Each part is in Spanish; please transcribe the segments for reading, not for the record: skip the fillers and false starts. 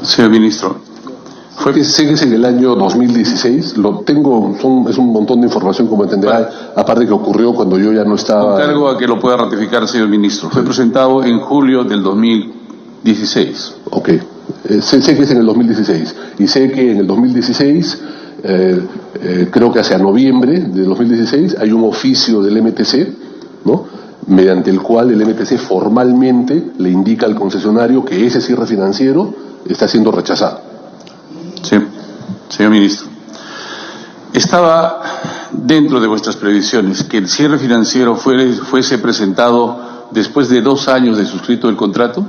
Señor ministro, Sé que es en el año 2016, lo tengo, es un montón de información, como entenderá, aparte que ocurrió cuando yo ya no estaba... Encargo a que lo pueda ratificar, señor ministro. Fue presentado en julio del 2016. Ok, sé que es en el 2016, y sé que en el 2016, creo que hacia noviembre de 2016, hay un oficio del MTC, ¿no?, mediante el cual el MTC formalmente le indica al concesionario que ese cierre financiero está siendo rechazado. Sí, señor ministro. ¿Estaba dentro de vuestras previsiones que el cierre financiero fuese presentado después de 2 años de suscrito el contrato?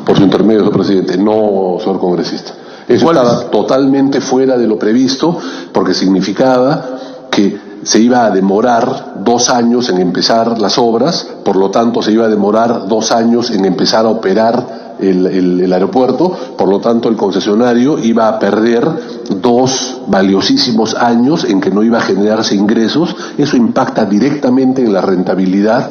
Por su intermedio, señor presidente, no, señor congresista. Eso estaba totalmente fuera de lo previsto, porque significaba que se iba a demorar 2 años en empezar las obras, por lo tanto se iba a demorar 2 años en empezar a operar el aeropuerto, por lo tanto el concesionario iba a perder 2 valiosísimos años en que no iba a generarse ingresos. Eso impacta directamente en la rentabilidad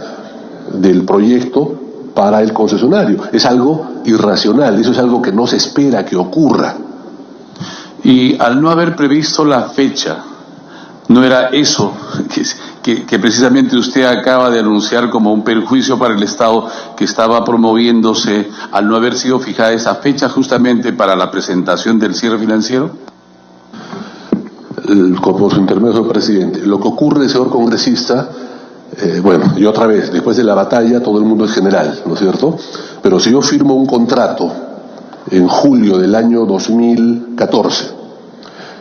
del proyecto para el concesionario. Es algo irracional, eso es algo que no se espera que ocurra. Y al no haber previsto la fecha, ¿no era eso que precisamente usted acaba de anunciar como un perjuicio para el Estado, que estaba promoviéndose al no haber sido fijada esa fecha justamente para la presentación del cierre financiero? Como su intermedio, señor presidente, lo que ocurre, señor congresista, bueno, y otra vez, después de la batalla todo el mundo es general, ¿no es cierto? Pero si yo firmo un contrato en julio del año 2014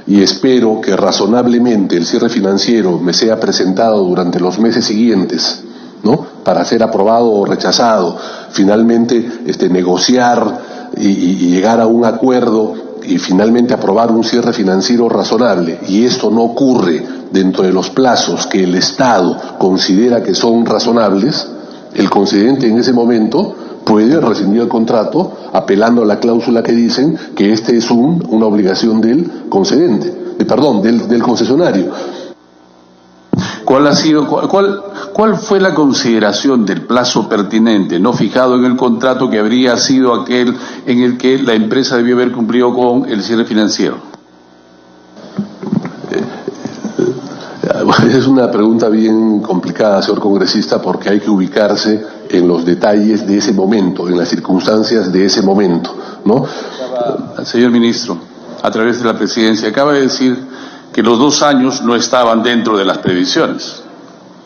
y espero que razonablemente el cierre financiero me sea presentado durante los meses siguientes, ¿no?, para ser aprobado o rechazado, finalmente negociar y llegar a un acuerdo y finalmente aprobar un cierre financiero razonable, y esto no ocurre dentro de los plazos que el Estado considera que son razonables, el concedente en ese momento puede rescindir el contrato apelando a la cláusula que dicen que este es una obligación del concedente, del concesionario. ¿Cuál fue la consideración del plazo pertinente, no fijado en el contrato, que habría sido aquel en el que la empresa debió haber cumplido con el cierre financiero? Es una pregunta bien complicada, señor congresista, porque hay que ubicarse en los detalles de ese momento, en las circunstancias de ese momento, ¿no? Señor ministro, a través de la presidencia, acaba de decir que los 2 años no estaban dentro de las previsiones.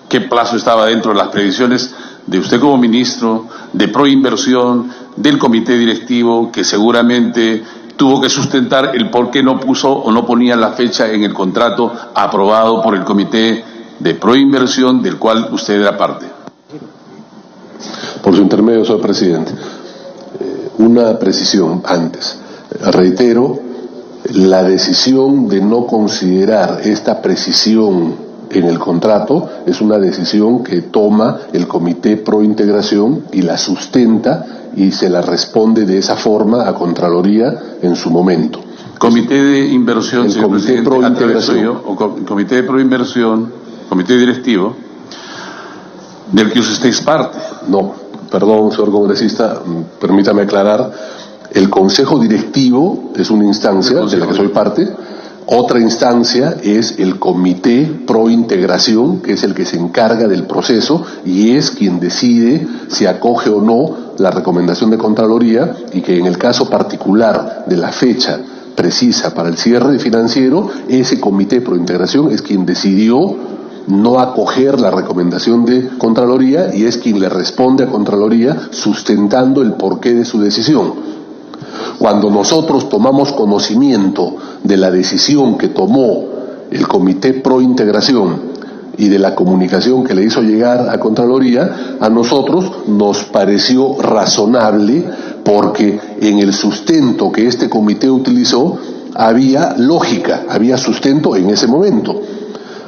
¿Qué plazo estaba dentro de las previsiones de usted como ministro, de Proinversión, del comité directivo, que seguramente tuvo que sustentar el por qué no puso o no ponía la fecha en el contrato aprobado por el comité de Proinversión, del cual usted era parte? Por su intermedio, señor presidente, una precisión antes. Reitero, la decisión de no considerar esta precisión en el contrato es una decisión que toma el Comité Prointegración y la sustenta y se la responde de esa forma a Contraloría en su momento. Comité de Inversión, señor presidente, Comité de Proinversión, comité directivo, del que usted es parte. No, perdón, señor congresista, permítame aclarar. El Consejo Directivo es una instancia de la que soy parte. Otra instancia es el Comité Prointegración, que es el que se encarga del proceso y es quien decide si acoge o no la recomendación de Contraloría, y que en el caso particular de la fecha precisa para el cierre financiero, ese Comité Prointegración es quien decidió no acoger la recomendación de Contraloría y es quien le responde a Contraloría sustentando el porqué de su decisión. Cuando nosotros tomamos conocimiento de la decisión que tomó el Comité Prointegración y de la comunicación que le hizo llegar a Contraloría, a nosotros nos pareció razonable, porque en el sustento que este comité utilizó había lógica, había sustento en ese momento.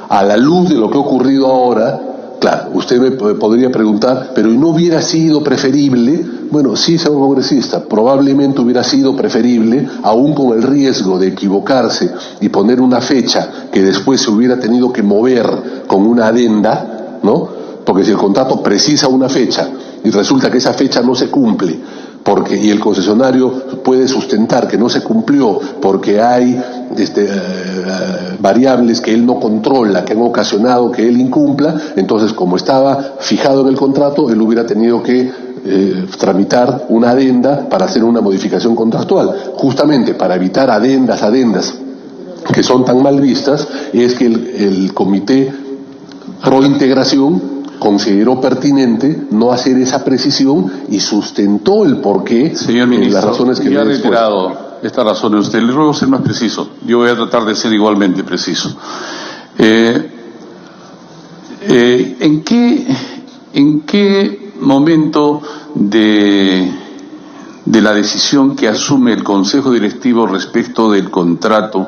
A la luz de lo que ha ocurrido ahora, claro, usted me podría preguntar, pero ¿y no hubiera sido preferible? Bueno, sí, señor congresista, probablemente hubiera sido preferible, aún con el riesgo de equivocarse y poner una fecha que después se hubiera tenido que mover con una adenda, ¿no? Porque si el contrato precisa una fecha y resulta que esa fecha no se cumple y el concesionario puede sustentar que no se cumplió porque hay variables que él no controla, que han ocasionado que él incumpla, entonces como estaba fijado en el contrato, él hubiera tenido que tramitar una adenda para hacer una modificación contractual, justamente para evitar adendas que son tan mal vistas. Es que el Comité Pro Integración consideró pertinente no hacer esa precisión y sustentó el porqué. Señor ministro, las razones que ya ha reiterado estas razones usted. Le ruego ser más preciso. Yo voy a tratar de ser igualmente preciso. ¿En qué momento de la decisión que asume el Consejo Directivo respecto del contrato,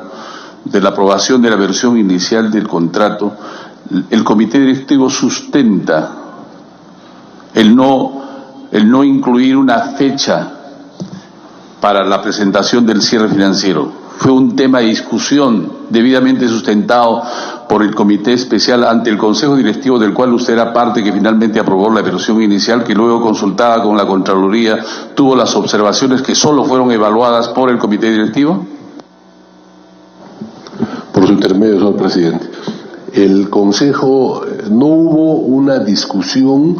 de la aprobación de la versión inicial del contrato, el Comité Directivo sustenta el no incluir una fecha para la presentación del cierre financiero? Fue un tema de discusión debidamente sustentado por el Comité Especial ante el Consejo Directivo, del cual usted era parte, que finalmente aprobó la versión inicial, que luego, consultada con la Contraloría, tuvo las observaciones que solo fueron evaluadas por el Comité Directivo. Por su intermedio, señor presidente. El Consejo, no hubo una discusión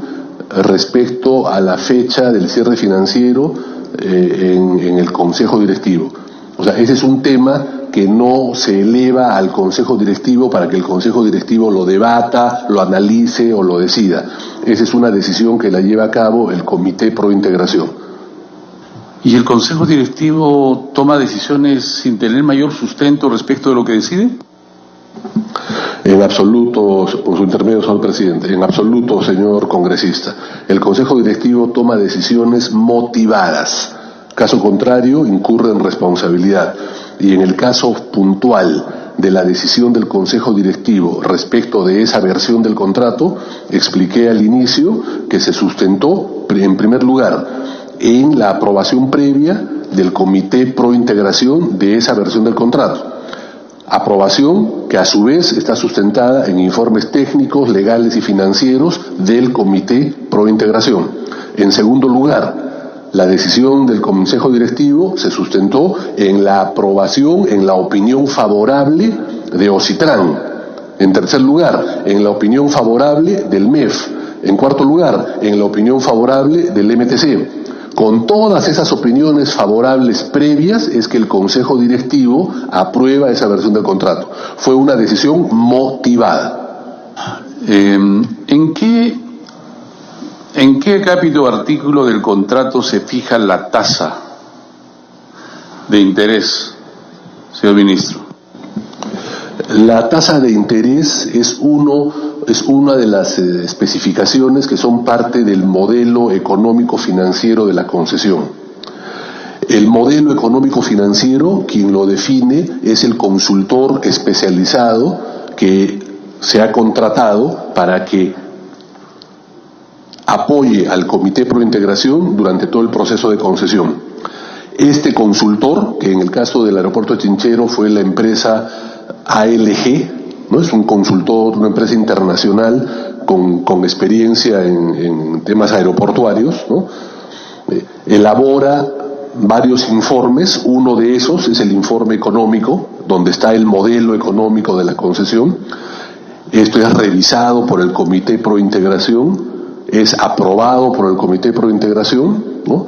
respecto a la fecha del cierre financiero en el Consejo Directivo. O sea, ese es un tema que no se eleva al Consejo Directivo para que el Consejo Directivo lo debata, lo analice o lo decida. Esa es una decisión que la lleva a cabo el Comité Pro Integración. ¿Y el Consejo Directivo toma decisiones sin tener mayor sustento respecto de lo que decide? En absoluto, por su intermedio, señor presidente, en absoluto, señor congresista. El Consejo Directivo toma decisiones motivadas. Caso contrario, incurre en responsabilidad. Y en el caso puntual de la decisión del Consejo Directivo respecto de esa versión del contrato, expliqué al inicio que se sustentó, en primer lugar, en la aprobación previa del Comité Pro Integración de esa versión del contrato. Aprobación que a su vez está sustentada en informes técnicos, legales y financieros del Comité Pro Integración. En segundo lugar, la decisión del Consejo Directivo se sustentó en la aprobación, en la opinión favorable de Ocitran. En tercer lugar, en la opinión favorable del MEF. En cuarto lugar, en la opinión favorable del MTC. Con todas esas opiniones favorables previas es que el Consejo Directivo aprueba esa versión del contrato. Fue una decisión motivada. ¿En qué capítulo o artículo del contrato se fija la tasa de interés, señor ministro? La tasa de interés es una de las especificaciones que son parte del modelo económico financiero de la concesión. El modelo económico financiero, quien lo define, es el consultor especializado que se ha contratado para que apoye al Comité Pro Integración durante todo el proceso de concesión. Este consultor, que en el caso del aeropuerto de Chinchero fue la empresa ALG, ¿no? Es un consultor, una empresa internacional con experiencia en temas aeroportuarios, ¿no? Elabora varios informes. Uno de esos es el informe económico, donde está el modelo económico de la concesión. Esto es revisado por el Comité Pro Integración, es aprobado por el Comité Pro Integración, ¿no?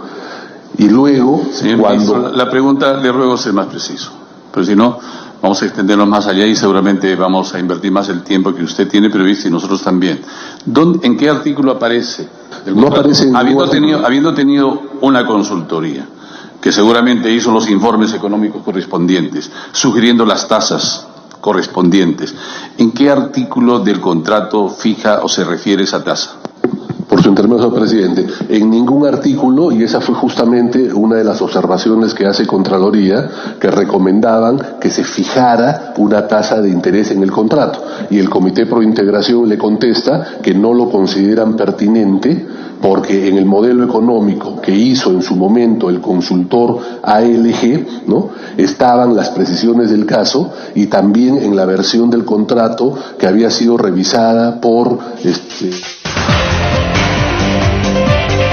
Y luego, señor ministro, la pregunta, le ruego ser más preciso, pero si no, vamos a extendernos más allá y seguramente vamos a invertir más el tiempo que usted tiene previsto y nosotros también. ¿En qué artículo aparece? No aparece en habiendo tenido una consultoría que seguramente hizo los informes económicos correspondientes, sugiriendo las tasas correspondientes, ¿en qué artículo del contrato fija o se refiere esa tasa? Por su intermedio, señor presidente, en ningún artículo, y esa fue justamente una de las observaciones que hace Contraloría, que recomendaban que se fijara una tasa de interés en el contrato, y el Comité Pro Integración le contesta que no lo consideran pertinente porque en el modelo económico que hizo en su momento el consultor ALG, ¿no?, estaban las precisiones del caso, y también en la versión del contrato que había sido revisada por